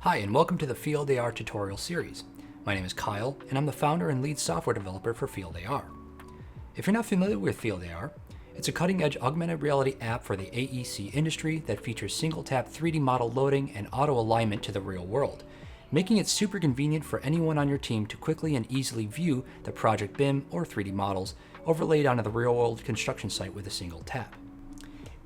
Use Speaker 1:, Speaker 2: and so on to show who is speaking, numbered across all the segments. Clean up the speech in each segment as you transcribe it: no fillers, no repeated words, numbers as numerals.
Speaker 1: Hi, and welcome to the FieldAR tutorial series. My name is Kyle, and I'm the founder and lead software developer for FieldAR. If you're not familiar with FieldAR, it's a cutting-edge augmented reality app for the AEC industry that features single-tap 3D model loading and auto-alignment to the real world, making it super convenient for anyone on your team to quickly and easily view the project BIM or 3D models overlaid onto the real-world construction site with a single tap.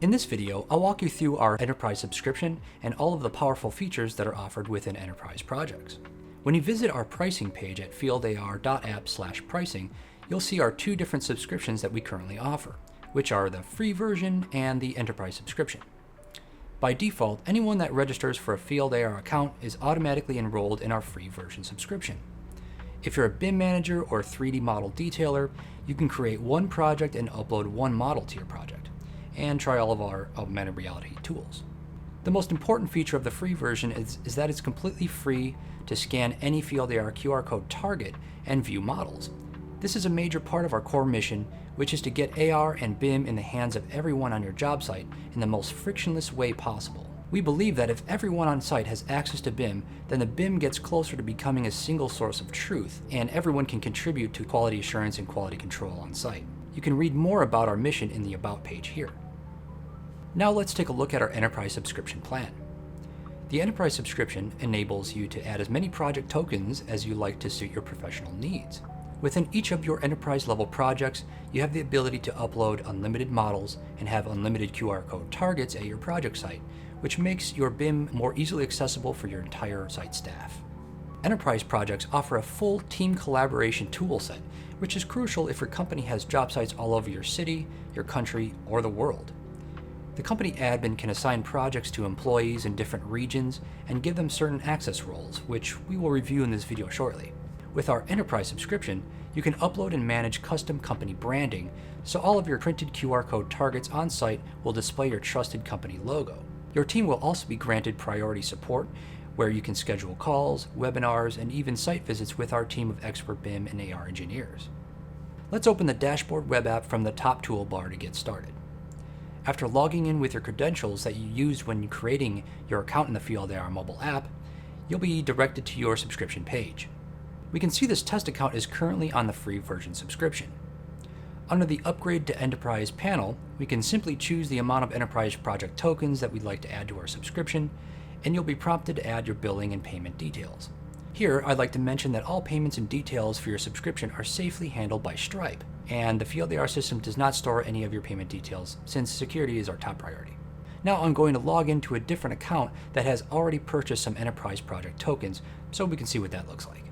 Speaker 1: In this video, I'll walk you through our enterprise subscription and all of the powerful features that are offered within enterprise projects. When you visit our pricing page at fieldar.app/pricing, you'll see our two different subscriptions that we currently offer, which are the free version and the enterprise subscription. By default, anyone that registers for a FieldAR account is automatically enrolled in our free version subscription. If you're a BIM manager or 3D model detailer, you can create one project and upload one model to your project, and try all of our augmented reality tools. The most important feature of the free version is that it's completely free to scan any FieldAR QR code target and view models. This is a major part of our core mission, which is to get AR and BIM in the hands of everyone on your job site in the most frictionless way possible. We believe that if everyone on site has access to BIM, then the BIM gets closer to becoming a single source of truth, and everyone can contribute to quality assurance and quality control on site. You can read more about our mission in the About page here. Now let's take a look at our enterprise subscription plan. The enterprise subscription enables you to add as many project tokens as you like to suit your professional needs. Within each of your enterprise level projects, you have the ability to upload unlimited models and have unlimited QR code targets at your project site, which makes your BIM more easily accessible for your entire site staff. Enterprise projects offer a full team collaboration tool set, which is crucial if your company has job sites all over your city, your country, or the world. The company admin can assign projects to employees in different regions and give them certain access roles, which we will review in this video shortly. With our enterprise subscription, you can upload and manage custom company branding, so all of your printed QR code targets on site will display your trusted company logo. Your team will also be granted priority support, where you can schedule calls, webinars, and even site visits with our team of expert BIM and AR engineers. Let's open the dashboard web app from the top toolbar to get started. After logging in with your credentials that you used when creating your account in the FieldAR mobile app, you'll be directed to your subscription page. We can see this test account is currently on the free version subscription. Under the Upgrade to Enterprise panel, we can simply choose the amount of enterprise project tokens that we'd like to add to our subscription, and you'll be prompted to add your billing and payment details. Here, I'd like to mention that all payments and details for your subscription are safely handled by Stripe, and the FieldAR system does not store any of your payment details since security is our top priority. Now I'm going to log into a different account that has already purchased some enterprise project tokens so we can see what that looks like.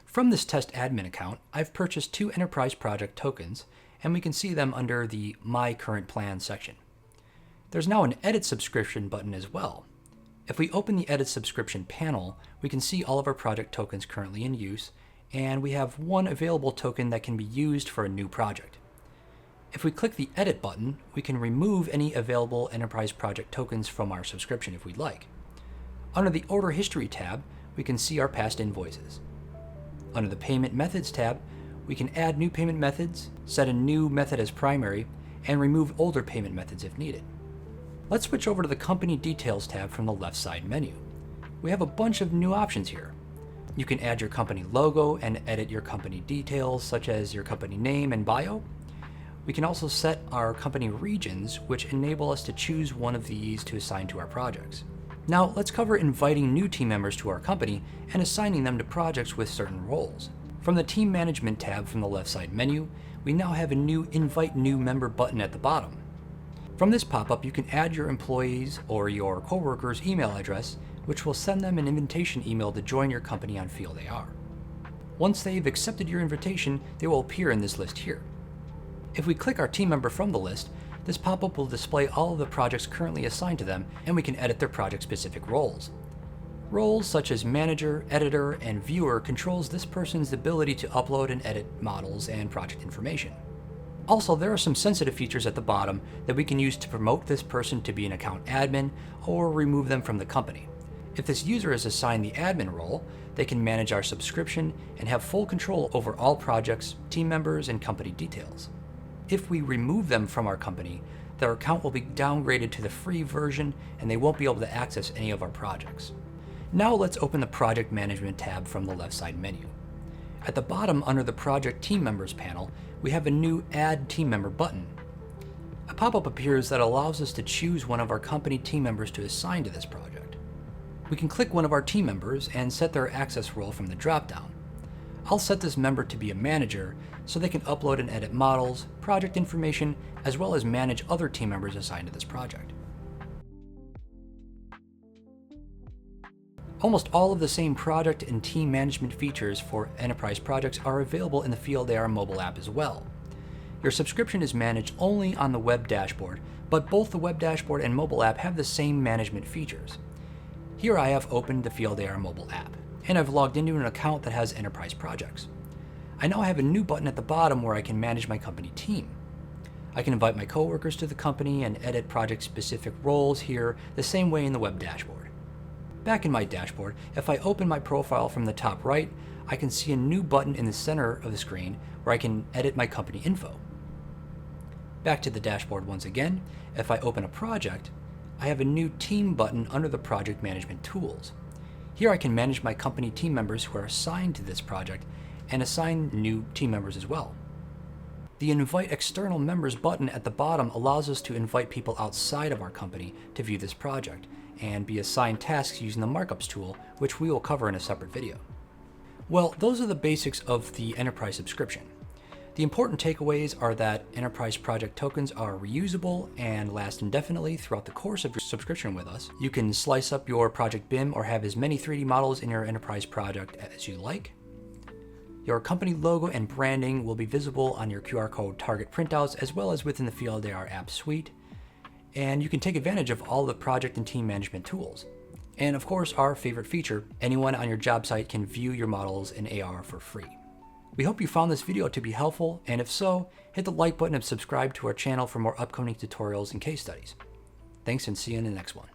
Speaker 1: From this test admin account, I've purchased 2 enterprise project tokens, and we can see them under the My Current Plan section. There's now an Edit Subscription button as well. If we open the Edit Subscription panel, we can see all of our project tokens currently in use, and we have one available token that can be used for a new project. If we click the Edit button, we can remove any available enterprise project tokens from our subscription if we'd like. Under the Order History tab, we can see our past invoices. Under the Payment Methods tab, we can add new payment methods, set a new method as primary, and remove older payment methods if needed. Let's switch over to the Company Details tab from the left side menu. We have a bunch of new options here. You can add your company logo and edit your company details, such as your company name and bio. We can also set our company regions, which enable us to choose one of these to assign to our projects. Now let's cover inviting new team members to our company and assigning them to projects with certain roles. From the Team Management tab from the left side menu, we now have a new Invite New Member button at the bottom. From this pop-up, you can add your employees or your coworkers' email address, which will send them an invitation email to join your company on FieldAR. Once they've accepted your invitation, they will appear in this list here. If we click our team member from the list, this pop-up will display all of the projects currently assigned to them, and we can edit their project-specific roles. Roles such as manager, editor, and viewer controls this person's ability to upload and edit models and project information. Also, there are some sensitive features at the bottom that we can use to promote this person to be an account admin or remove them from the company. If this user is assigned the admin role, they can manage our subscription and have full control over all projects, team members, and company details. If we remove them from our company, their account will be downgraded to the free version and they won't be able to access any of our projects. Now let's open the Project Management tab from the left side menu. At the bottom under the Project Team Members panel, we have a new Add Team Member button. A pop-up appears that allows us to choose one of our company team members to assign to this project. We can click one of our team members and set their access role from the drop-down. I'll set this member to be a manager so they can upload and edit models, project information, as well as manage other team members assigned to this project. Almost all of the same project and team management features for enterprise projects are available in the FieldAR mobile app as well. Your subscription is managed only on the web dashboard, but both the web dashboard and mobile app have the same management features. Here I have opened the FieldAR mobile app, and I've logged into an account that has enterprise projects. I now have a new button at the bottom where I can manage my company team. I can invite my coworkers to the company and edit project-specific roles here the same way in the web dashboard. Back in my dashboard, if I open my profile from the top right, I can see a new button in the center of the screen where I can edit my company info. Back to the dashboard once again, if I open a project, I have a new team button under the project management tools. Here I can manage my company team members who are assigned to this project and assign new team members as well. The Invite External Members button at the bottom allows us to invite people outside of our company to view this project and be assigned tasks using the markups tool, which we will cover in a separate video. Well, those are the basics of the enterprise subscription. The important takeaways are that enterprise project tokens are reusable and last indefinitely throughout the course of your subscription with us. You can slice up your project BIM or have as many 3D models in your enterprise project as you like. Your company logo and branding will be visible on your QR code target printouts as well as within the FieldAR app suite. And you can take advantage of all the project and team management tools. And of course, our favorite feature, anyone on your job site can view your models in AR for free. We hope you found this video to be helpful, and if so, hit the like button and subscribe to our channel for more upcoming tutorials and case studies. Thanks, and see you in the next one.